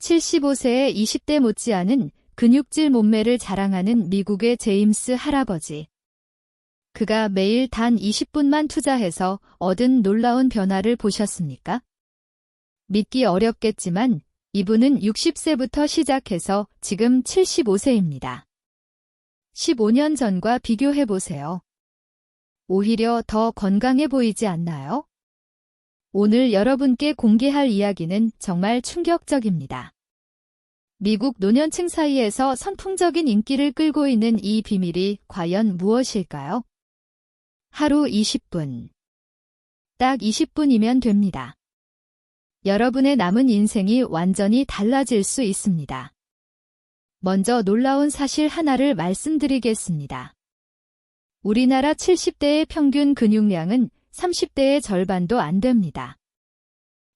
75세의 20대 못지않은 근육질 몸매를 자랑하는 미국의 제임스 할아버지. 그가 매일 단 20분만 투자해서 얻은 놀라운 변화를 보셨습니까? 믿기 어렵겠지만 이분은 60세부터 시작해서 지금 75세입니다. 15년 전과 비교해보세요. 오히려 더 건강해 보이지 않나요? 오늘 여러분께 공개할 이야기는 정말 충격적입니다. 미국 노년층 사이에서 선풍적인 인기를 끌고 있는 이 비밀이 과연 무엇일까요? 하루 20분. 딱 20분이면 됩니다. 여러분의 남은 인생이 완전히 달라질 수 있습니다. 먼저 놀라운 사실 하나를 말씀드리겠습니다. 우리나라 70대의 평균 근육량은 30대의 절반도 안 됩니다.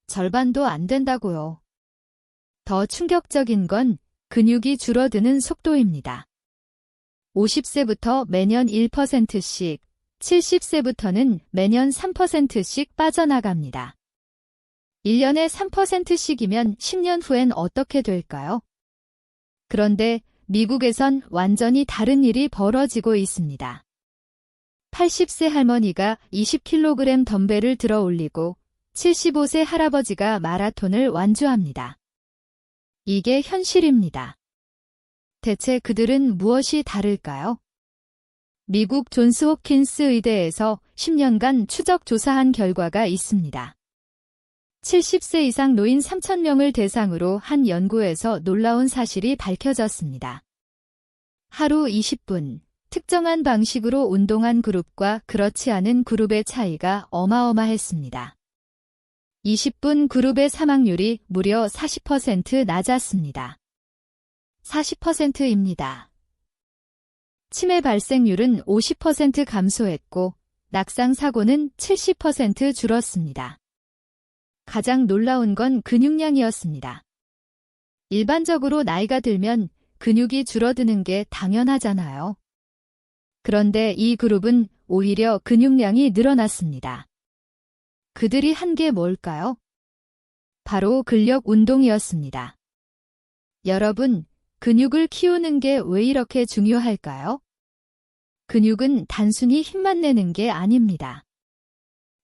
절반도 안 된다고요. 더 충격적인 건 근육이 줄어드는 속도입니다. 50세부터 매년 1%씩, 70세부터는 매년 3%씩 빠져나갑니다. 1년에 3%씩이면 10년 후엔 어떻게 될까요? 그런데 미국에선 완전히 다른 일이 벌어지고 있습니다. 80세 할머니가 20kg 덤벨을 들어 올리고 75세 할아버지가 마라톤을 완주합니다. 이게 현실입니다. 대체 그들은 무엇이 다를까요? 미국 존스 홉킨스 의대에서 10년간 추적 조사한 결과가 있습니다. 70세 이상 노인 3,000명을 대상으로 한 연구에서 놀라운 사실이 밝혀졌습니다. 하루 20분, 특정한 방식으로 운동한 그룹과 그렇지 않은 그룹의 차이가 어마어마했습니다. 20분 그룹의 사망률이 무려 40% 낮았습니다. 40%입니다. 치매 발생률은 50% 감소했고 낙상 사고는 70% 줄었습니다. 가장 놀라운 건 근육량이었습니다. 일반적으로 나이가 들면 근육이 줄어드는 게 당연하잖아요. 그런데 이 그룹은 오히려 근육량이 늘어났습니다. 그들이 한 게 뭘까요? 바로 근력 운동이었습니다. 여러분, 근육을 키우는 게 왜 이렇게 중요할까요? 근육은 단순히 힘만 내는 게 아닙니다.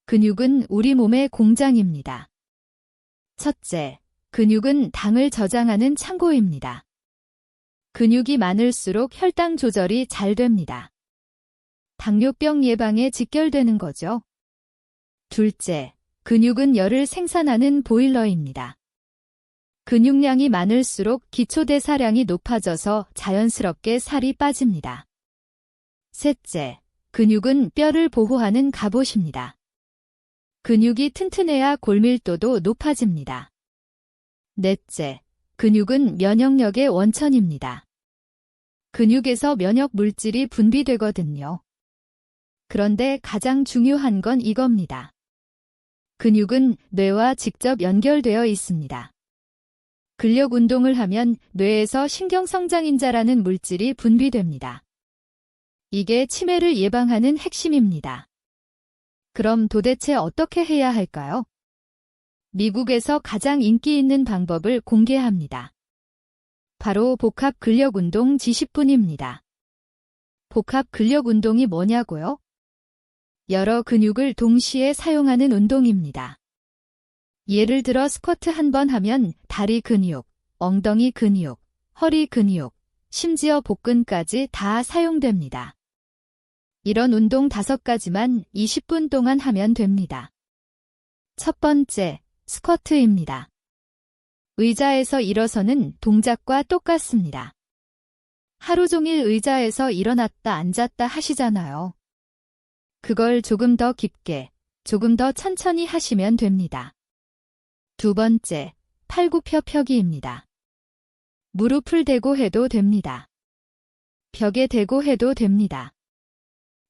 근육은 우리 몸의 공장입니다. 첫째, 근육은 당을 저장하는 창고입니다. 근육이 많을수록 혈당 조절이 잘 됩니다. 당뇨병 예방에 직결되는 거죠. 둘째, 근육은 열을 생산하는 보일러입니다. 근육량이 많을수록 기초대사량이 높아져서 자연스럽게 살이 빠집니다. 셋째, 근육은 뼈를 보호하는 갑옷입니다. 근육이 튼튼해야 골밀도도 높아집니다. 넷째, 근육은 면역력의 원천입니다. 근육에서 면역 물질이 분비되거든요. 그런데 가장 중요한 건 이겁니다. 근육은 뇌와 직접 연결되어 있습니다. 근력 운동을 하면 뇌에서 신경성장인자라는 물질이 분비됩니다. 이게 치매를 예방하는 핵심입니다. 그럼 도대체 어떻게 해야 할까요? 미국에서 가장 인기 있는 방법을 공개합니다. 바로 복합 근력 운동 G10분입니다. 복합 근력 운동이 뭐냐고요? 여러 근육을 동시에 사용하는 운동입니다. 예를 들어 스쿼트 한 번 하면 다리 근육, 엉덩이 근육, 허리 근육, 심지어 복근까지 다 사용됩니다. 이런 운동 5가지만 20분 동안 하면 됩니다. 첫 번째, 스쿼트입니다. 의자에서 일어서는 동작과 똑같습니다. 하루 종일 의자에서 일어났다 앉았다 하시잖아요. 그걸 조금 더 깊게, 조금 더 천천히 하시면 됩니다. 두 번째, 팔굽혀 펴기입니다. 무릎을 대고 해도 됩니다. 벽에 대고 해도 됩니다.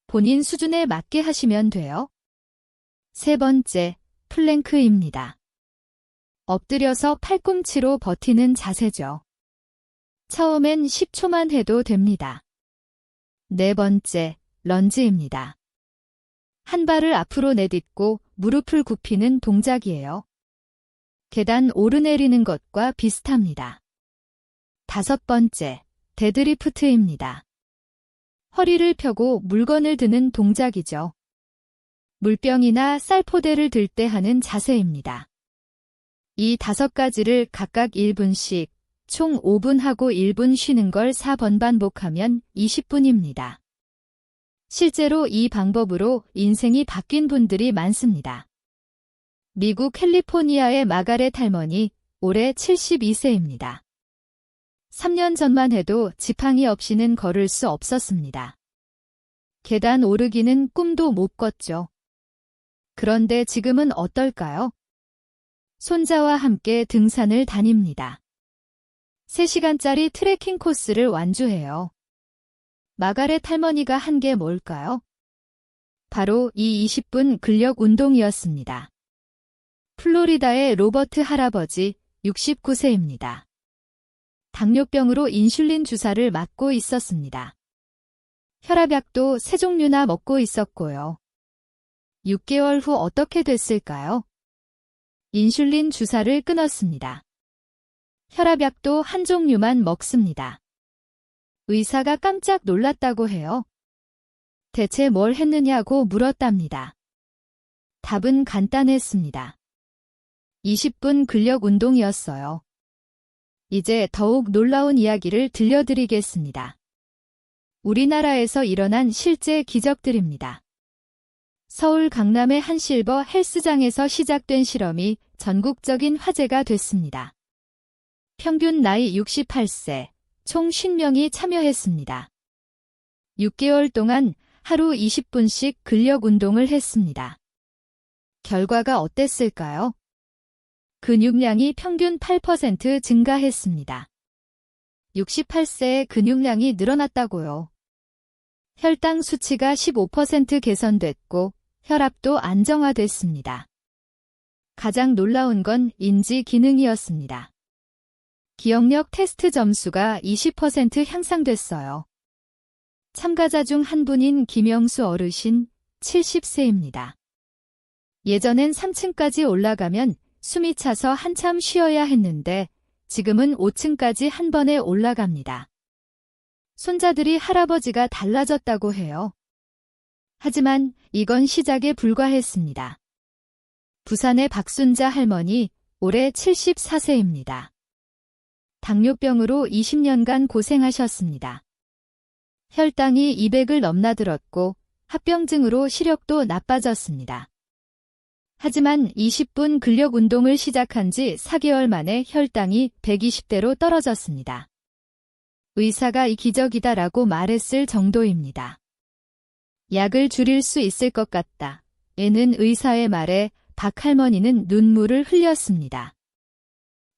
본인 수준에 맞게 하시면 돼요. 세 번째, 플랭크입니다. 엎드려서 팔꿈치로 버티는 자세죠. 처음엔 10초만 해도 됩니다. 네 번째, 런지입니다. 한 발을 앞으로 내딛고 무릎을 굽히는 동작이에요. 계단 오르내리는 것과 비슷합니다. 5번째, 데드리프트입니다. 허리를 펴고 물건을 드는 동작이죠. 물병이나 쌀포대를 들 때 하는 자세입니다. 이 5가지를 각각 1분씩 총 5분 하고 1분 쉬는 걸 4번 반복하면 20분입니다. 실제로 이 방법으로 인생이 바뀐 분들이 많습니다. 미국 캘리포니아의 마가렛 할머니, 올해 72세입니다. 3년 전만 해도 지팡이 없이는 걸을 수 없었습니다. 계단 오르기는 꿈도 못 꿨죠. 그런데 지금은 어떨까요? 손자와 함께 등산을 다닙니다. 3시간짜리 트레킹 코스를 완주해요. 마가렛 할머니가 한 게 뭘까요? 바로 이 20분 근력 운동이었습니다. 플로리다의 로버트 할아버지 69세입니다. 당뇨병으로 인슐린 주사를 맞고 있었습니다. 혈압약도 3종류나 먹고 있었고요. 6개월 후 어떻게 됐을까요? 인슐린 주사를 끊었습니다. 혈압약도 1종류만 먹습니다. 의사가 깜짝 놀랐다고 해요. 대체 뭘 했느냐고 물었답니다. 답은 간단했습니다. 20분 근력 운동이었어요. 이제 더욱 놀라운 이야기를 들려드리겠습니다. 우리나라에서 일어난 실제 기적들입니다. 서울 강남의 한 실버 헬스장에서 시작된 실험이 전국적인 화제가 됐습니다. 평균 나이 68세, 총 50명이 참여했습니다. 6개월 동안 하루 20분씩 근력 운동을 했습니다. 결과가 어땠을까요? 근육량이 평균 8% 증가했습니다. 68세의 근육량이 늘어났다고요. 혈당 수치가 15% 개선됐고 혈압도 안정화됐습니다. 가장 놀라운 건 인지 기능이었습니다. 기억력 테스트 점수가 20% 향상됐어요. 참가자 중 한 분인 김영수 어르신 70세입니다. 예전엔 3층까지 올라가면 숨이 차서 한참 쉬어야 했는데 지금은 5층까지 한 번에 올라갑니다. 손자들이 할아버지가 달라졌다고 해요. 하지만 이건 시작에 불과했습니다. 부산의 박순자 할머니, 올해 74세입니다. 당뇨병으로 20년간 고생하셨습니다. 혈당이 200을 넘나들었고 합병증으로 시력도 나빠졌습니다. 하지만 20분 근력 운동을 시작한 지 4개월 만에 혈당이 120대로 떨어졌습니다. 의사가 이 기적이다라고 말했을 정도입니다. 약을 줄일 수 있을 것 같다. 에는 의사의 말에 박 할머니는 눈물을 흘렸습니다.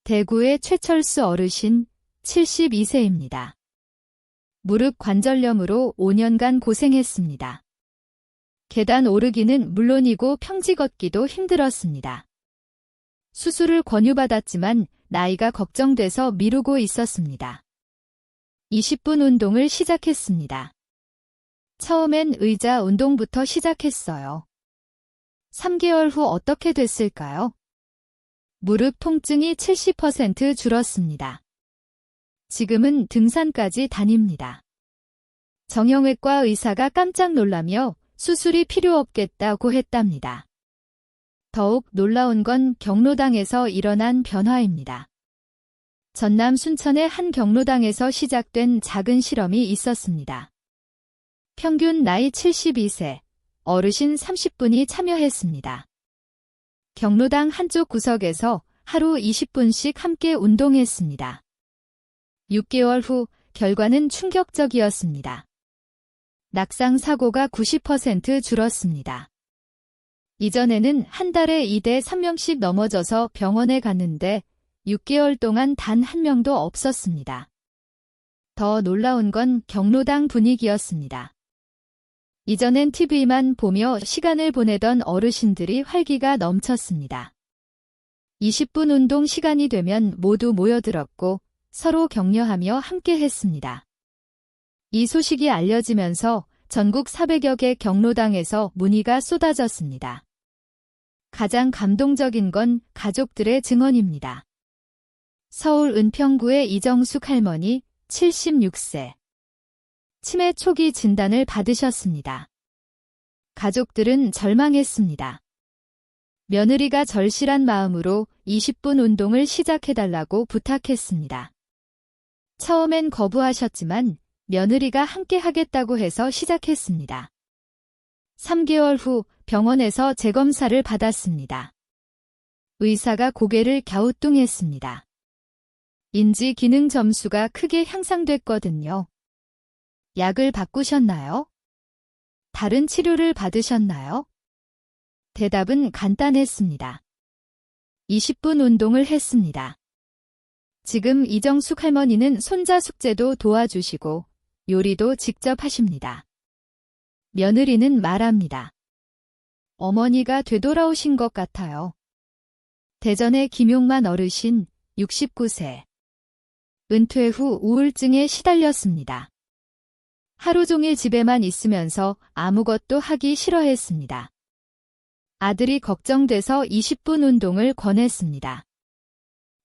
대구의 최철수 어르신 72세입니다. 무릎 관절염으로 5년간 고생했습니다. 계단 오르기는 물론이고 평지 걷기도 힘들었습니다. 수술을 권유받았지만 나이가 걱정돼서 미루고 있었습니다. 20분 운동을 시작했습니다. 처음엔 의자 운동부터 시작했어요. 3개월 후 어떻게 됐을까요? 무릎 통증이 70% 줄었습니다. 지금은 등산까지 다닙니다. 정형외과 의사가 깜짝 놀라며 수술이 필요 없겠다고 했답니다. 더욱 놀라운 건 경로당에서 일어난 변화입니다. 전남 순천의 한 경로당에서 시작된 작은 실험이 있었습니다. 평균 나이 72세, 어르신 30분이 참여했습니다. 경로당 한쪽 구석에서 하루 20분씩 함께 운동했습니다. 6개월 후 결과는 충격적이었습니다. 낙상 사고가 90% 줄었습니다. 이전에는 한 달에 2대 3명씩 넘어져서 병원에 갔는데 6개월 동안 단 한 명도 없었습니다. 더 놀라운 건 경로당 분위기였습니다. 이전엔 TV만 보며 시간을 보내던 어르신들이 활기가 넘쳤습니다. 20분 운동 시간이 되면 모두 모여들었고 서로 격려하며 함께 했습니다. 이 소식이 알려지면서 전국 400여 개 경로당에서 문의가 쏟아졌습니다. 가장 감동적인 건 가족들의 증언입니다. 서울 은평구의 이정숙 할머니 76세. 치매 초기 진단을 받으셨습니다. 가족들은 절망했습니다. 며느리가 절실한 마음으로 20분 운동을 시작해달라고 부탁했습니다. 처음엔 거부하셨지만 며느리가 함께 하겠다고 해서 시작했습니다. 3개월 후 병원에서 재검사를 받았습니다. 의사가 고개를 갸우뚱했습니다. 인지 기능 점수가 크게 향상됐거든요. 약을 바꾸셨나요? 다른 치료를 받으셨나요? 대답은 간단했습니다. 20분 운동을 했습니다. 지금 이정숙 할머니는 손자 숙제도 도와주시고 요리도 직접 하십니다. 며느리는 말합니다. 어머니가 되돌아오신 것 같아요. 대전의 김용만 어르신 69세. 은퇴 후 우울증에 시달렸습니다. 하루 종일 집에만 있으면서 아무것도 하기 싫어했습니다. 아들이 걱정돼서 20분 운동을 권했습니다.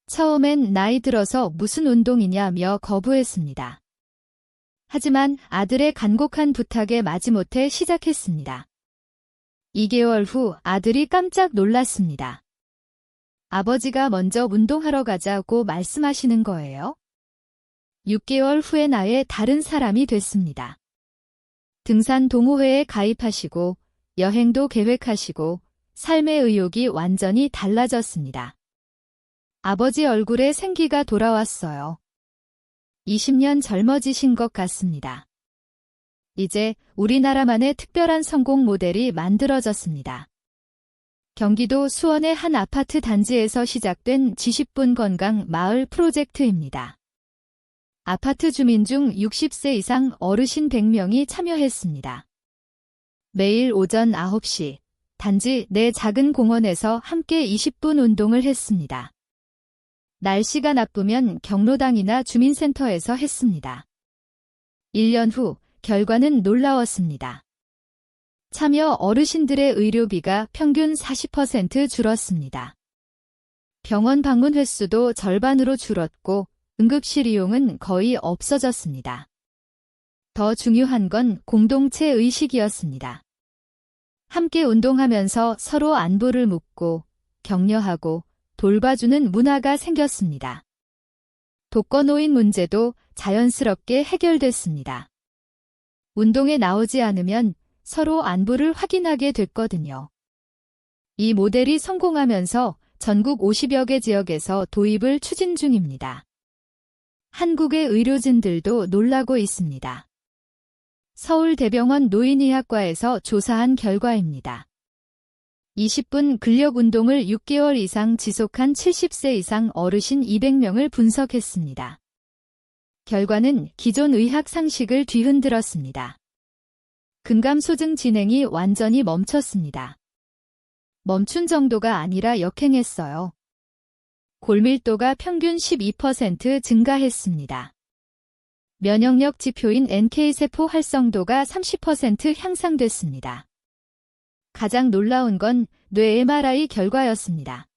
처음엔 나이 들어서 무슨 운동이냐며 거부했습니다. 하지만 아들의 간곡한 부탁에 마지못해 시작했습니다. 2개월 후 아들이 깜짝 놀랐습니다. 아버지가 먼저 운동하러 가자고 말씀하시는 거예요? 6개월 후엔 아예 다른 사람이 됐습니다. 등산 동호회에 가입하시고 여행도 계획하시고 삶의 의욕이 완전히 달라졌습니다. 아버지 얼굴에 생기가 돌아왔어요. 20년 젊어지신 것 같습니다. 이제 우리나라만의 특별한 성공 모델이 만들어졌습니다. 경기도 수원의 한 아파트 단지에서 시작된 G10분 건강 마을 프로젝트입니다. 아파트 주민 중 60세 이상 어르신 100명이 참여했습니다. 매일 오전 9시 단지 내 작은 공원에서 함께 20분 운동을 했습니다. 날씨가 나쁘면 경로당이나 주민센터에서 했습니다. 1년 후 결과는 놀라웠습니다. 참여 어르신들의 의료비가 평균 40% 줄었습니다. 병원 방문 횟수도 절반으로 줄었고 응급실 이용은 거의 없어졌습니다. 더 중요한 건 공동체 의식이었습니다. 함께 운동하면서 서로 안부를 묻고 격려하고 돌봐주는 문화가 생겼습니다. 독거노인 문제도 자연스럽게 해결됐습니다. 운동에 나오지 않으면 서로 안부를 확인하게 됐거든요. 이 모델이 성공하면서 전국 50여 개 지역에서 도입을 추진 중입니다. 한국의 의료진들도 놀라고 있습니다. 서울대병원 노인의학과에서 조사한 결과입니다. 20분 근력 운동을 6개월 이상 지속한 70세 이상 어르신 200명을 분석했습니다. 결과는 기존 의학 상식을 뒤흔들었습니다. 근감소증 진행이 완전히 멈췄습니다. 멈춘 정도가 아니라 역행했어요. 골밀도가 평균 12% 증가했습니다. 면역력 지표인 NK세포 활성도가 30% 향상됐습니다. 가장 놀라운 건 뇌 MRI 결과였습니다.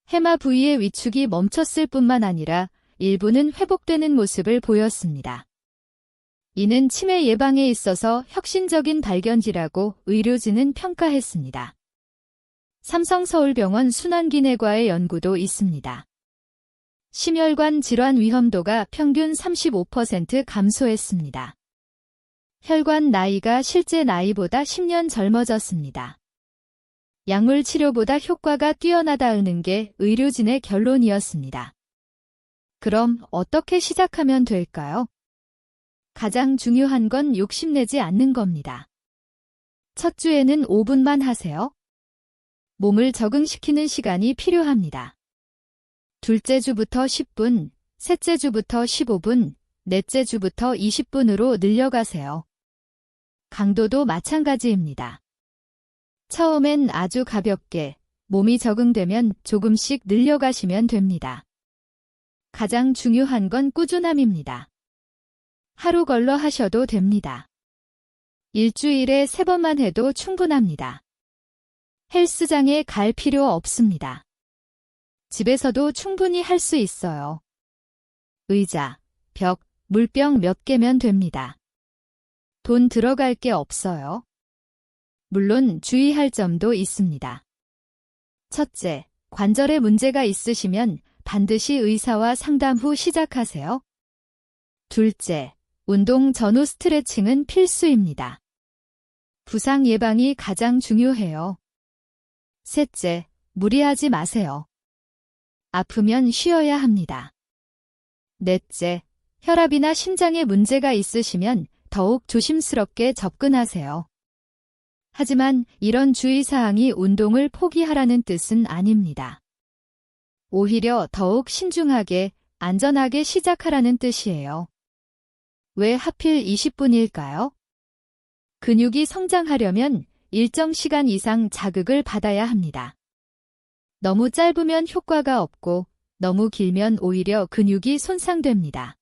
해마 부위의 위축이 멈췄을 뿐만 아니라 일부는 회복되는 모습을 보였습니다. 이는 치매 예방에 있어서 혁신적인 발견지라고 의료진은 평가했습니다. 삼성서울병원 순환기내과의 연구도 있습니다. 심혈관 질환 위험도가 평균 35% 감소했습니다. 혈관 나이가 실제 나이보다 10년 젊어졌습니다. 약물 치료보다 효과가 뛰어나다는 게 의료진의 결론이었습니다. 그럼 어떻게 시작하면 될까요? 가장 중요한 건 욕심내지 않는 겁니다. 첫 주에는 5분만 하세요. 몸을 적응시키는 시간이 필요합니다. 둘째 주부터 10분, 셋째 주부터 15분, 넷째 주부터 20분으로 늘려가세요. 강도도 마찬가지입니다. 처음엔 아주 가볍게, 몸이 적응되면 조금씩 늘려가시면 됩니다. 가장 중요한 건 꾸준함입니다. 하루 걸러 하셔도 됩니다. 일주일에 3번만 해도 충분합니다. 헬스장에 갈 필요 없습니다. 집에서도 충분히 할 수 있어요. 의자, 벽, 물병 몇 개면 됩니다. 돈 들어갈 게 없어요. 물론 주의할 점도 있습니다. 첫째, 관절에 문제가 있으시면 반드시 의사와 상담 후 시작하세요. 둘째, 운동 전후 스트레칭은 필수입니다. 부상 예방이 가장 중요해요. 셋째, 무리하지 마세요. 아프면 쉬어야 합니다. 넷째, 혈압이나 심장에 문제가 있으시면 더욱 조심스럽게 접근하세요. 하지만 이런 주의사항이 운동을 포기하라는 뜻은 아닙니다. 오히려 더욱 신중하게, 안전하게 시작하라는 뜻이에요. 왜 하필 20분일까요? 근육이 성장하려면 일정 시간 이상 자극을 받아야 합니다. 너무 짧으면 효과가 없고 너무 길면 오히려 근육이 손상됩니다.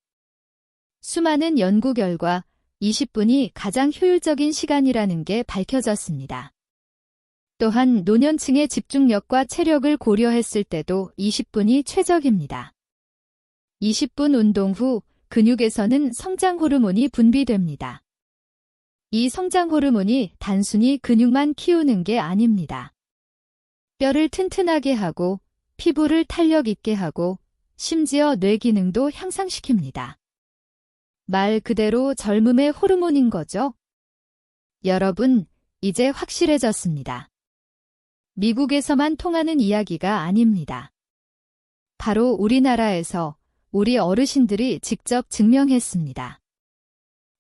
수많은 연구 결과 20분이 가장 효율적인 시간이라는 게 밝혀졌습니다. 또한 노년층의 집중력과 체력을 고려했을 때도 20분이 최적입니다. 20분 운동 후 근육에서는 성장 호르몬이 분비됩니다. 이 성장 호르몬이 단순히 근육만 키우는 게 아닙니다. 뼈를 튼튼하게 하고 피부를 탄력 있게 하고 심지어 뇌 기능도 향상시킵니다. 말 그대로 젊음의 호르몬인 거죠. 여러분, 이제 확실해졌습니다. 미국에서만 통하는 이야기가 아닙니다. 바로 우리나라에서 우리 어르신들이 직접 증명했습니다.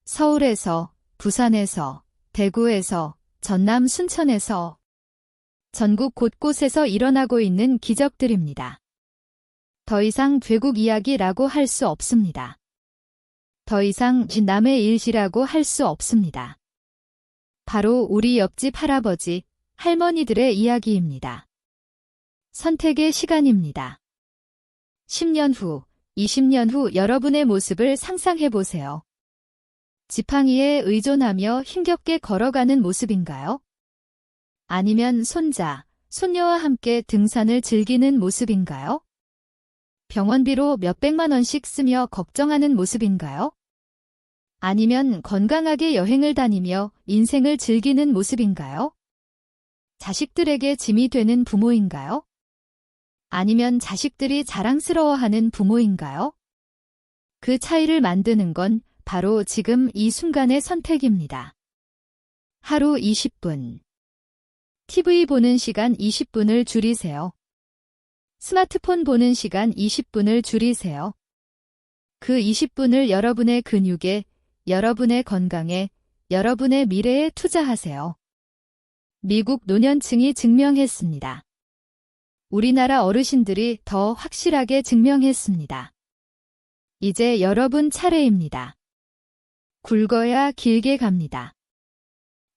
서울에서, 부산에서, 대구에서, 전남 순천에서 전국 곳곳에서 일어나고 있는 기적들입니다. 더 이상 괴국 이야기라고 할 수 없습니다. 더 이상 남의 일시라고 할 수 없습니다. 바로 우리 옆집 할아버지, 할머니들의 이야기입니다. 선택의 시간입니다. 10년 후, 20년 후 여러분의 모습을 상상해 보세요. 지팡이에 의존하며 힘겹게 걸어가는 모습인가요? 아니면 손자, 손녀와 함께 등산을 즐기는 모습인가요? 병원비로 몇백만 원씩 쓰며 걱정하는 모습인가요? 아니면 건강하게 여행을 다니며 인생을 즐기는 모습인가요? 자식들에게 짐이 되는 부모인가요? 아니면 자식들이 자랑스러워하는 부모인가요? 그 차이를 만드는 건 바로 지금 이 순간의 선택입니다. 하루 20분. TV 보는 시간 20분을 줄이세요. 스마트폰 보는 시간 20분을 줄이세요. 그 20분을 여러분의 근육에, 여러분의 건강에, 여러분의 미래에 투자하세요. 미국 노년층이 증명했습니다. 우리나라 어르신들이 더 확실하게 증명했습니다. 이제 여러분 차례입니다. 굵어야 길게 갑니다.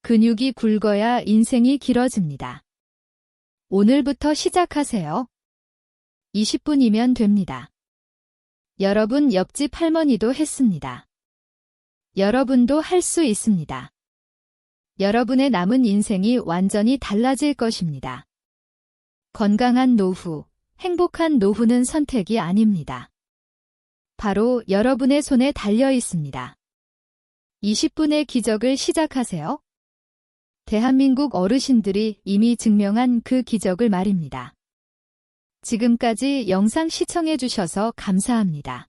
근육이 굵어야 인생이 길어집니다. 오늘부터 시작하세요. 20분이면 됩니다. 여러분 옆집 할머니도 했습니다. 여러분도 할 수 있습니다. 여러분의 남은 인생이 완전히 달라질 것입니다. 건강한 노후, 행복한 노후는 선택이 아닙니다. 바로 여러분의 손에 달려 있습니다. 20분의 기적을 시작하세요. 대한민국 어르신들이 이미 증명한 그 기적을 말입니다. 지금까지 영상 시청해 주셔서 감사합니다.